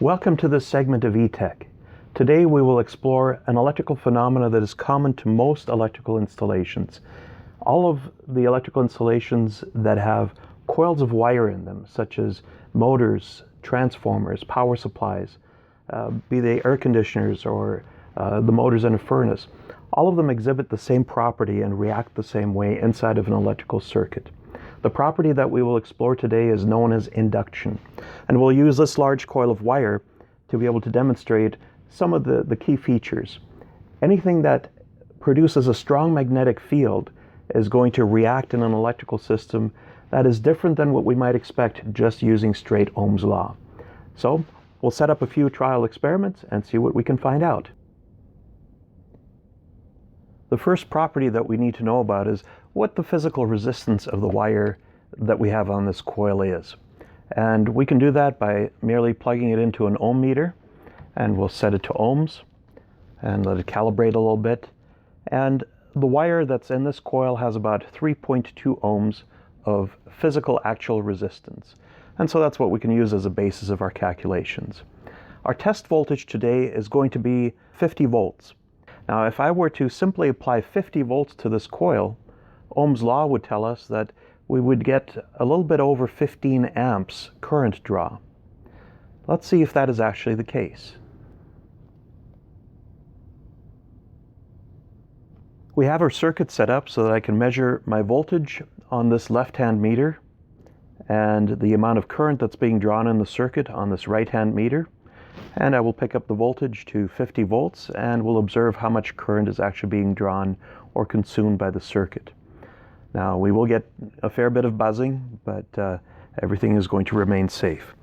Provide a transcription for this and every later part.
Welcome to this segment of eTech. Today we will explore an electrical phenomena that is common to most electrical installations. All of the electrical installations that have coils of wire in them, such as motors, transformers, power supplies, be they air conditioners or the motors in a furnace, all of them exhibit the same property and react the same way inside of an electrical circuit. The property that we will explore today is known as induction, and we'll use this large coil of wire to be able to demonstrate some of the key features. Anything that produces a strong magnetic field is going to react in an electrical system that is different than what we might expect just using straight Ohm's law. So we'll set up a few trial experiments and see what we can find out. The first property that we need to know about is what the physical resistance of the wire that we have on this coil is. And we can do that by merely plugging it into an ohm meter, and we'll set it to ohms and let it calibrate a little bit. And the wire that's in this coil has about 3.2 ohms of physical actual resistance. And so that's what we can use as a basis of our calculations. Our test voltage today is going to be 50 volts. Now, if I were to simply apply 50 volts to this coil, Ohm's law would tell us that we would get a little bit over 15 amps current draw. Let's see if that is actually the case. We have our circuit set up so that I can measure my voltage on this left-hand meter and the amount of current that's being drawn in the circuit on this right-hand meter. And I will pick up the voltage to 50 volts and we'll observe how much current is actually being drawn or consumed by the circuit. Now, we will get a fair bit of buzzing, but everything is going to remain safe.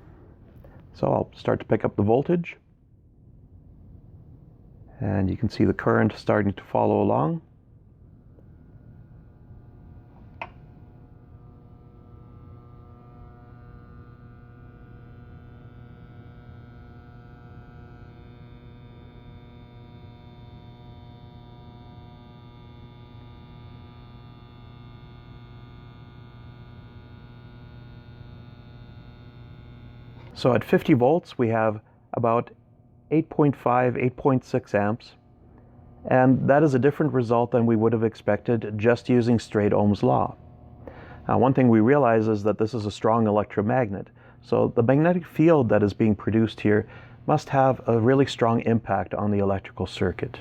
So I'll start to pick up the voltage. And you can see the current starting to follow along. So at 50 volts, we have about 8.5, 8.6 amps. And that is a different result than we would have expected just using straight Ohm's law. Now, one thing we realize is that this is a strong electromagnet. So the magnetic field that is being produced here must have a really strong impact on the electrical circuit.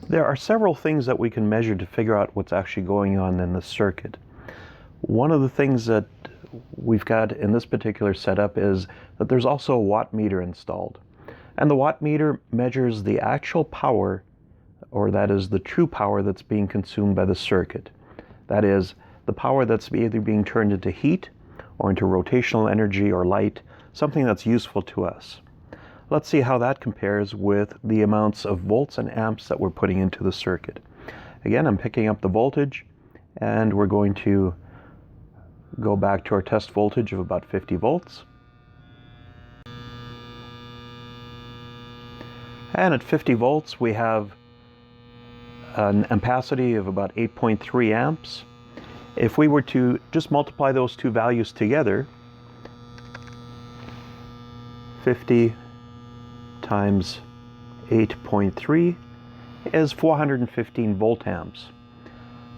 There are several things that we can measure to figure out what's actually going on in the circuit. One of the things that we've got in this particular setup is that there's also a watt meter installed. And the watt meter measures the actual power, or that is the true power that's being consumed by the circuit. That is, the power that's either being turned into heat or into rotational energy or light, something that's useful to us. Let's see how that compares with the amounts of volts and amps that we're putting into the circuit. Again, I'm picking up the voltage, and we're going to go back to our test voltage of about 50 volts. And at 50 volts, we have an ampacity of about 8.3 amps. If we were to just multiply those two values together, 50 times 8.3 is 415 volt amps.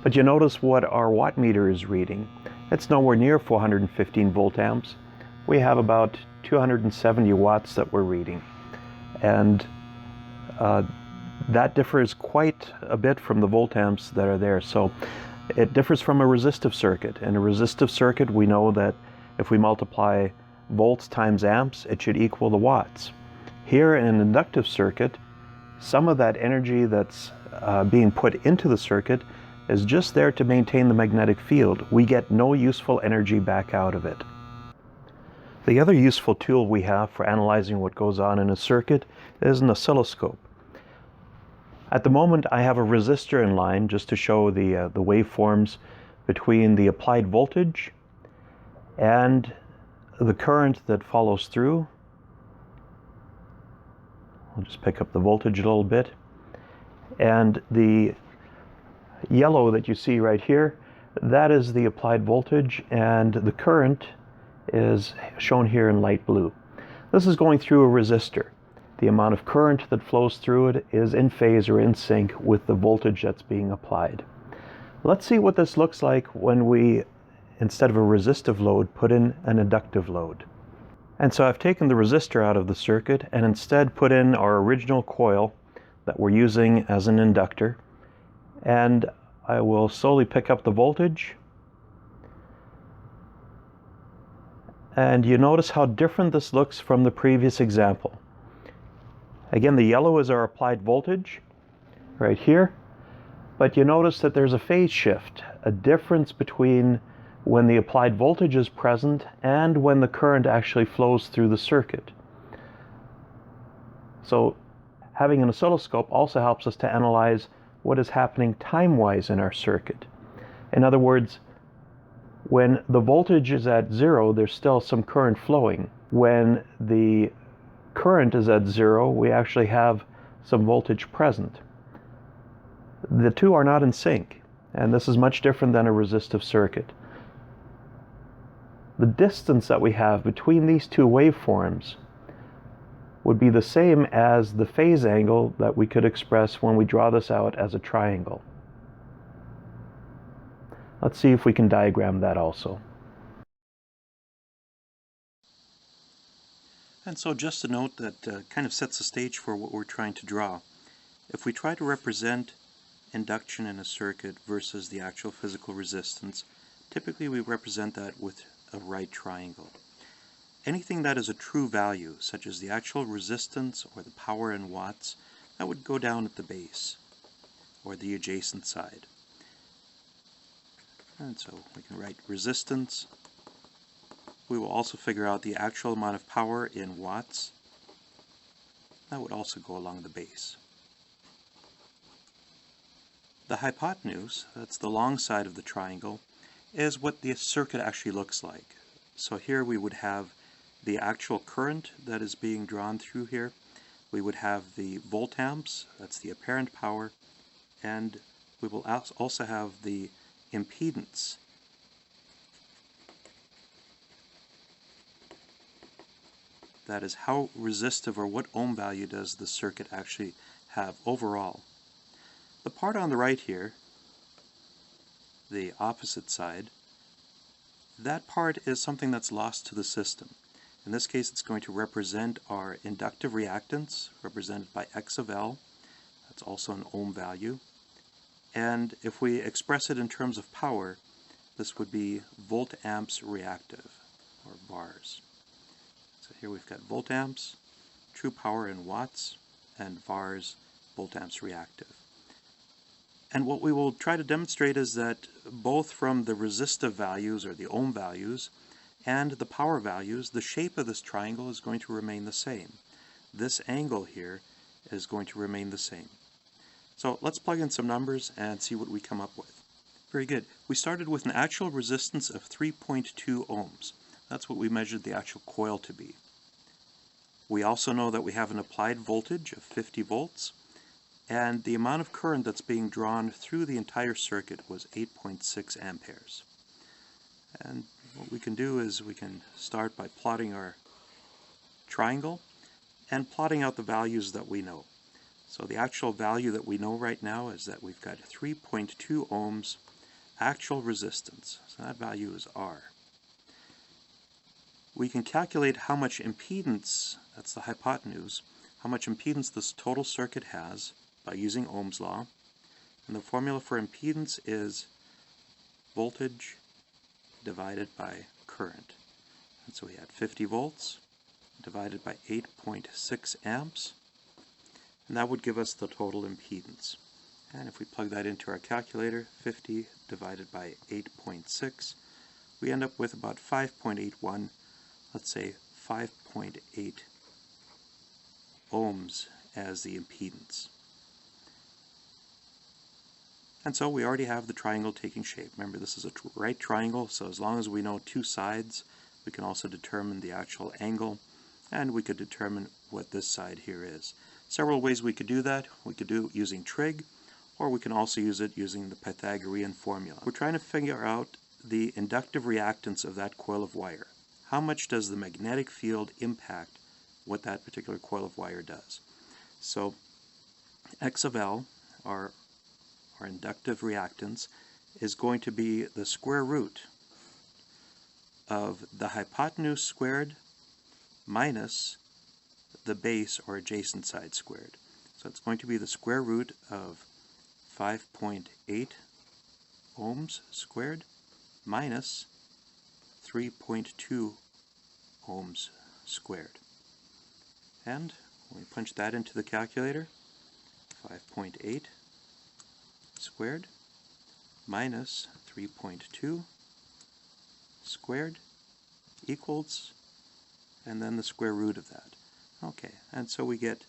But you notice what our watt meter is reading. It's nowhere near 415 volt amps. We have about 270 watts that we're reading. And that differs quite a bit from the volt amps that are there. So it differs from a resistive circuit. In a resistive circuit, we know that if we multiply volts times amps, it should equal the watts. Here in an inductive circuit, some of that energy that's being put into the circuit is just there to maintain the magnetic field. We get no useful energy back out of it. The other useful tool we have for analyzing what goes on in a circuit is an oscilloscope. At the moment I have a resistor in line just to show the waveforms between the applied voltage and the current that follows through. I'll just pick up the voltage a little bit. And the yellow that you see right here, that is the applied voltage, and the current is shown here in light blue. This is going through a resistor. The amount of current that flows through it is in phase or in sync with the voltage that's being applied. Let's see what this looks like when we, instead of a resistive load, put in an inductive load. And so I've taken the resistor out of the circuit and instead put in our original coil that we're using as an inductor. And I will slowly pick up the voltage. And you notice how different this looks from the previous example. Again, the yellow is our applied voltage right here, but you notice that there's a phase shift, a difference between when the applied voltage is present and when the current actually flows through the circuit. So having an oscilloscope also helps us to analyze what is happening time-wise in our circuit. In other words, when the voltage is at zero, there's still some current flowing. When the current is at zero, we actually have some voltage present. The two are not in sync, and this is much different than a resistive circuit. The distance that we have between these two waveforms would be the same as the phase angle that we could express when we draw this out as a triangle. Let's see if we can diagram that also. And so just a note that kind of sets the stage for what we're trying to draw. If we try to represent induction in a circuit versus the actual physical resistance, typically we represent that with a right triangle. Anything that is a true value, such as the actual resistance or the power in watts, that would go down at the base or the adjacent side. And so we can write resistance. We will also figure out the actual amount of power in watts. That would also go along the base. The hypotenuse, that's the long side of the triangle, is what the circuit actually looks like. So here we would have the actual current that is being drawn through here. We would have the voltamps, that's the apparent power, and we will also have the impedance. That is how resistive or what ohm value does the circuit actually have overall. The part on the right here, the opposite side, that part is something that's lost to the system. In this case it's going to represent our inductive reactance, represented by X of L. That's also an ohm value. And if we express it in terms of power, this would be volt-amps reactive, or VARs. So here we've got volt-amps, true power in watts, and VARs, volt-amps reactive. And what we will try to demonstrate is that both from the resistive values, or the ohm values, and the power values, the shape of this triangle is going to remain the same. This angle here is going to remain the same. So let's plug in some numbers and see what we come up with. Very good. We started with an actual resistance of 3.2 ohms. That's what we measured the actual coil to be. We also know that we have an applied voltage of 50 volts, and the amount of current that's being drawn through the entire circuit was 8.6 amperes. And what we can do is we can start by plotting our triangle and plotting out the values that we know. So the actual value that we know right now is that we've got 3.2 ohms actual resistance. So that value is R. We can calculate how much impedance, that's the hypotenuse, how much impedance this total circuit has by using Ohm's law. And the formula for impedance is voltage divided by current. And so we had 50 volts divided by 8.6 amps. And that would give us the total impedance. And if we plug that into our calculator, 50 divided by 8.6, we end up with about 5.81, let's say 5.8 ohms as the impedance. And so we already have the triangle taking shape. Remember, this is a right triangle, so as long as we know two sides, we can also determine the actual angle, and we could determine what this side here is. Several ways we could do that. We could do it using trig, or we can also use it using the Pythagorean formula. We're trying to figure out the inductive reactance of that coil of wire. How much does the magnetic field impact what that particular coil of wire does? So X of L, our inductive reactance, is going to be the square root of the hypotenuse squared minus the base or adjacent side squared. So it's going to be the square root of 5.8 ohms squared minus 3.2 ohms squared. And when we punch that into the calculator, 5.8 squared minus 3.2 squared equals, and then the square root of that. Okay, and so we get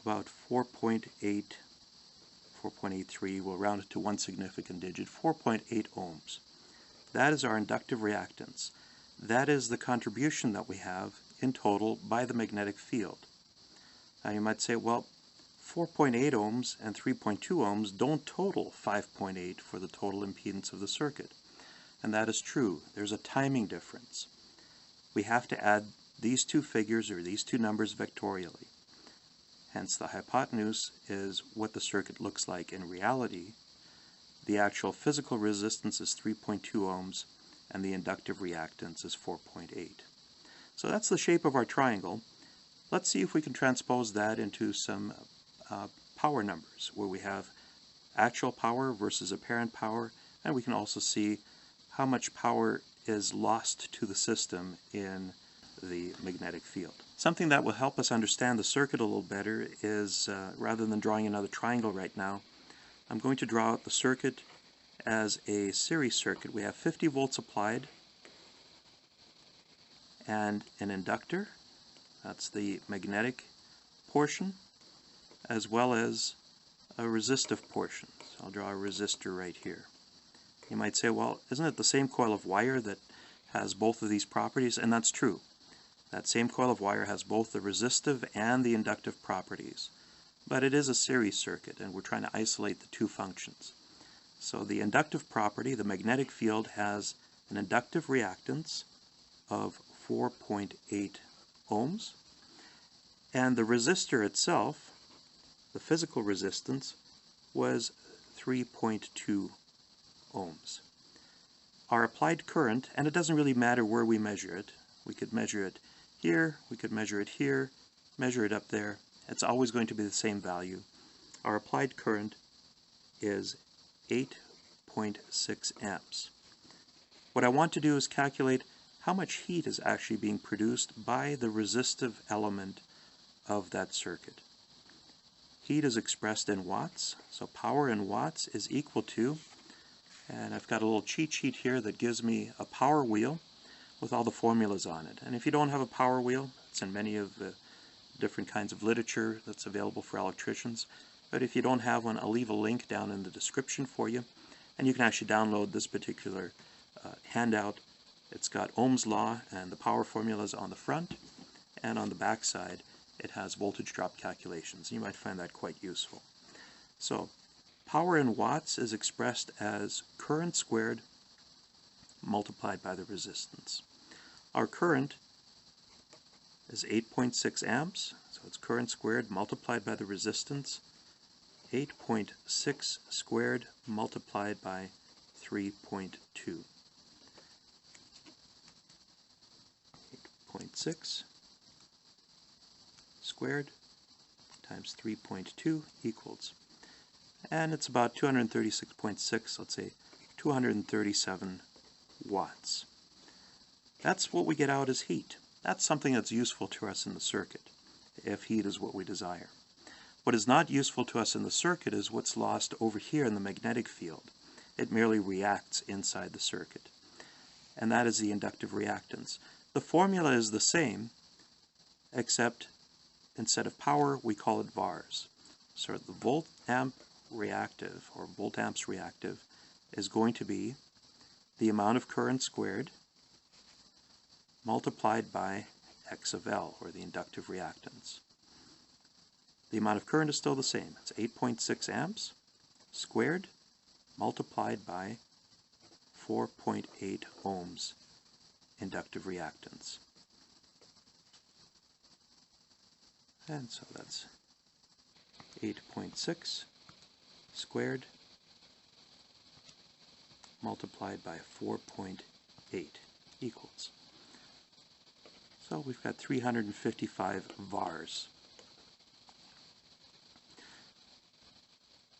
about 4.83, we'll round it to one significant digit, 4.8 ohms. That is our inductive reactance. That is the contribution that we have in total by the magnetic field. Now you might say, well, 4.8 ohms and 3.2 ohms don't total 5.8 for the total impedance of the circuit. And that is true. There's a timing difference. We have to add these two figures or these two numbers vectorially. Hence the hypotenuse is what the circuit looks like in reality. The actual physical resistance is 3.2 ohms and the inductive reactance is 4.8. So that's the shape of our triangle. Let's see if we can transpose that into some power numbers where we have actual power versus apparent power, and we can also see how much power is lost to the system in the magnetic field. Something that will help us understand the circuit a little better is, rather than drawing another triangle right now, I'm going to draw out the circuit as a series circuit. We have 50 volts applied and an inductor, that's the magnetic portion, as well as a resistive portion. So I'll draw a resistor right here. You might say, well, isn't it the same coil of wire that has both of these properties? And that's true. That same coil of wire has both the resistive and the inductive properties. But it is a series circuit, and we're trying to isolate the two functions. So the inductive property, the magnetic field, has an inductive reactance of 4.8 ohms, and the resistor itself, the physical resistance, was 3.2 ohms. Our applied current, and it doesn't really matter where we measure it, we could measure it here, we could measure it here, measure it up there, it's always going to be the same value. Our applied current is 8.6 amps. What I want to do is calculate how much heat is actually being produced by the resistive element of that circuit. Heat is expressed in watts, so power in watts is equal to, and I've got a little cheat sheet here that gives me a power wheel with all the formulas on it. And if you don't have a power wheel, it's in many of the different kinds of literature that's available for electricians, but if you don't have one, I'll leave a link down in the description for you, and you can actually download this particular handout. It's got Ohm's law and the power formulas on the front, and on the back side it has voltage drop calculations. You might find that quite useful. So power in watts is expressed as current squared multiplied by the resistance. Our current is 8.6 amps, so it's current squared multiplied by the resistance, 8.6 squared multiplied by 3.2. 8.6 squared times 3.2 equals, and it's about 236.6, let's say 237 watts. That's what we get out as heat. That's something that's useful to us in the circuit, if heat is what we desire. What is not useful to us in the circuit is what's lost over here in the magnetic field. It merely reacts inside the circuit, and that is the inductive reactance. The formula is the same, except instead of power we call it VARs. So the volt amp reactive, or volt amps reactive, is going to be the amount of current squared multiplied by X of L, or the inductive reactance. The amount of current is still the same. It's 8.6 amps squared multiplied by 4.8 ohms inductive reactance. And so that's 8.6 squared multiplied by 4.8 equals. So we've got 355 VARs.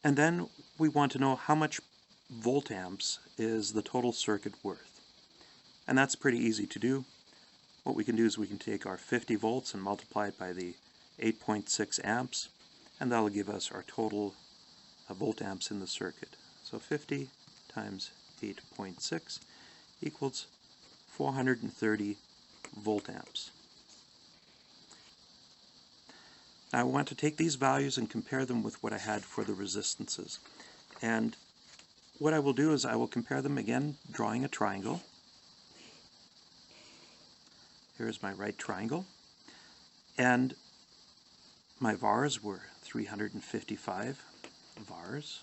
And then we want to know how much volt amps is the total circuit worth. And that's pretty easy to do. What we can do is we can take our 50 volts and multiply it by the 8.6 amps, and that'll give us our total volt amps in the circuit. So 50 times 8.6 equals 430 volt amps. Now I want to take these values and compare them with what I had for the resistances. And what I will do is I will compare them again, drawing a triangle. Here's my right triangle. And my VARs were 355 VARs.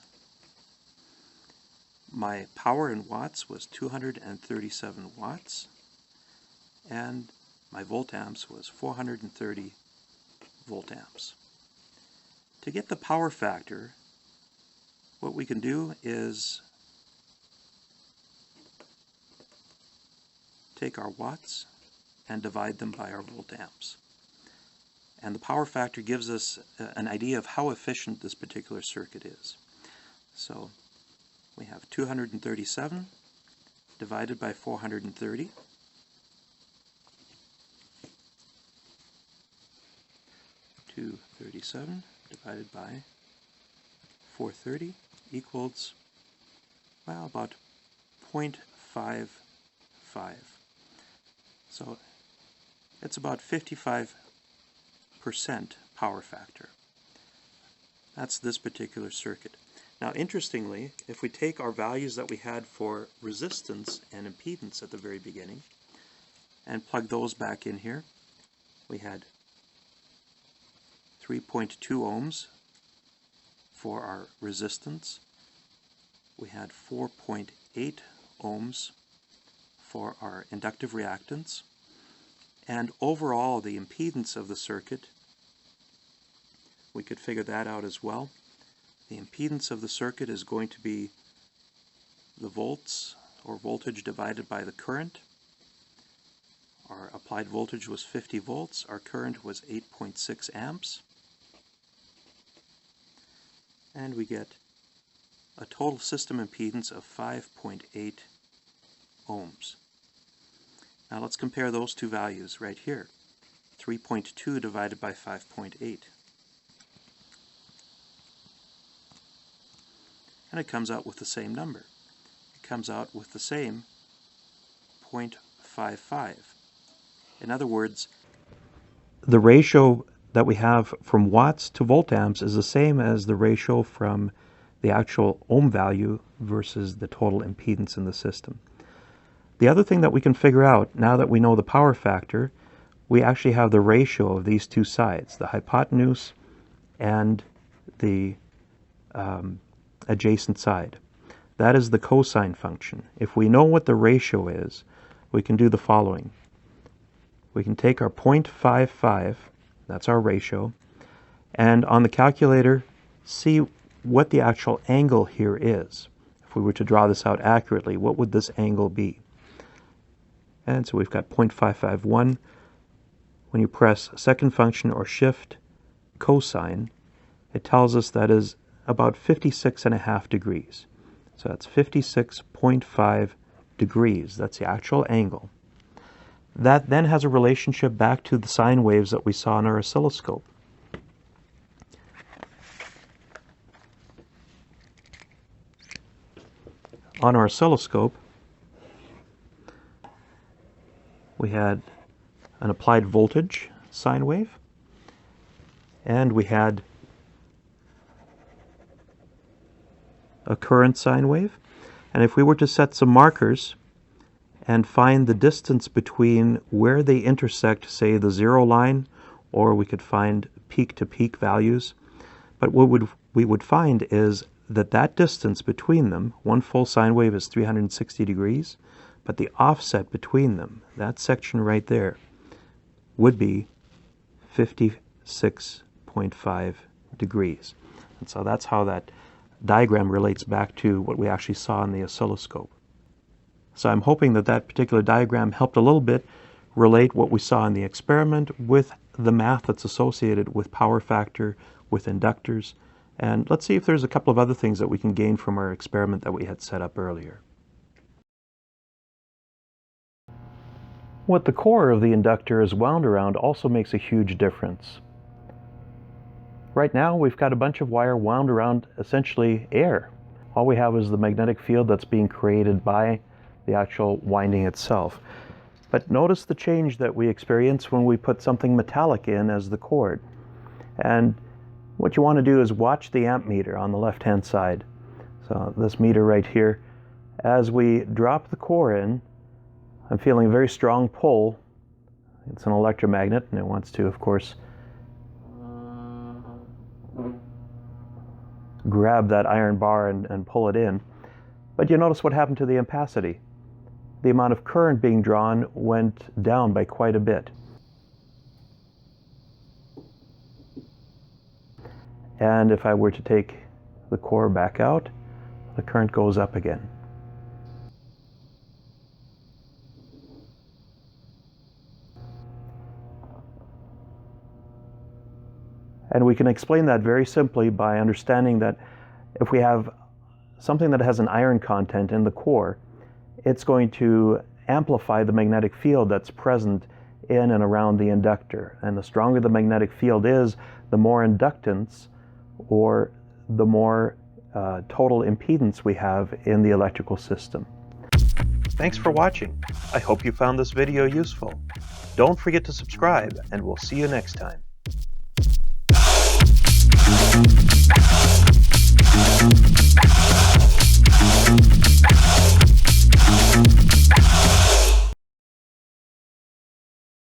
My power in watts was 237 watts. And my volt amps was 430 volt amps. To get the power factor, what we can do is take our watts and divide them by our volt amps. And the power factor gives us an idea of how efficient this particular circuit is. So we have 237 divided by 430. 237 divided by 430 equals, well, about 0.55. So it's about 55% power factor. That's this particular circuit. Now interestingly, if we take our values that we had for resistance and impedance at the very beginning and plug those back in here, we had 3.2 ohms for our resistance. We had 4.8 ohms for our inductive reactance. And overall, the impedance of the circuit, we could figure that out as well. The impedance of the circuit is going to be the volts, or voltage, divided by the current. Our applied voltage was 50 volts. Our current was 8.6 amps. And we get a total system impedance of 5.8 ohms. Now let's compare those two values right here. 3.2 divided by 5.8. And it comes out with the same number. It comes out with the same 0.55. In other words, the ratio that we have from watts to volt amps is the same as the ratio from the actual ohm value versus the total impedance in the system. The other thing that we can figure out, now that we know the power factor, we actually have the ratio of these two sides, the hypotenuse and the adjacent side. That is the cosine function. If we know what the ratio is, we can do the following. We can take our 0.55, that's our ratio, and on the calculator see what the actual angle here is. If we were to draw this out accurately, what would this angle be? And so we've got 0.551. When you press second function or shift cosine, it tells us that is about 56.5 degrees. So that's 56.5 degrees. That's the actual angle. That then has a relationship back to the sine waves that we saw in our oscilloscope. On our oscilloscope, we had an applied voltage sine wave, and we had a current sine wave. And if we were to set some markers and find the distance between where they intersect, say the 0 line, or we could find peak-to-peak values. But what we would find is that that distance between them, one full sine wave is 360 degrees, but the offset between them, that section right there, would be 56.5 degrees. And so that's how that diagram relates back to what we actually saw in the oscilloscope. So I'm hoping that that particular diagram helped a little bit relate what we saw in the experiment with the math that's associated with power factor, with inductors, and let's see if there's a couple of other things that we can gain from our experiment that we had set up earlier. What the core of the inductor is wound around also makes a huge difference. Right now we've got a bunch of wire wound around essentially air. All we have is the magnetic field that's being created by the actual winding itself. But notice the change that we experience when we put something metallic in as the cord. And what you want to do is watch the amp meter on the left-hand side. So this meter right here, as we drop the core in, I'm feeling a very strong pull. It's an electromagnet, and it wants to, of course, grab that iron bar and pull it in. But you notice what happened to the ampacity. The amount of current being drawn went down by quite a bit. And if I were to take the core back out, the current goes up again. And we can explain that very simply by understanding that if we have something that has an iron content in the core, it's going to amplify the magnetic field that's present in and around the inductor. And the stronger the magnetic field is, the more inductance, or the more total impedance we have in the electrical system. Thanks for watching. I hope you found this video useful. Don't forget to subscribe, and we'll see you next time.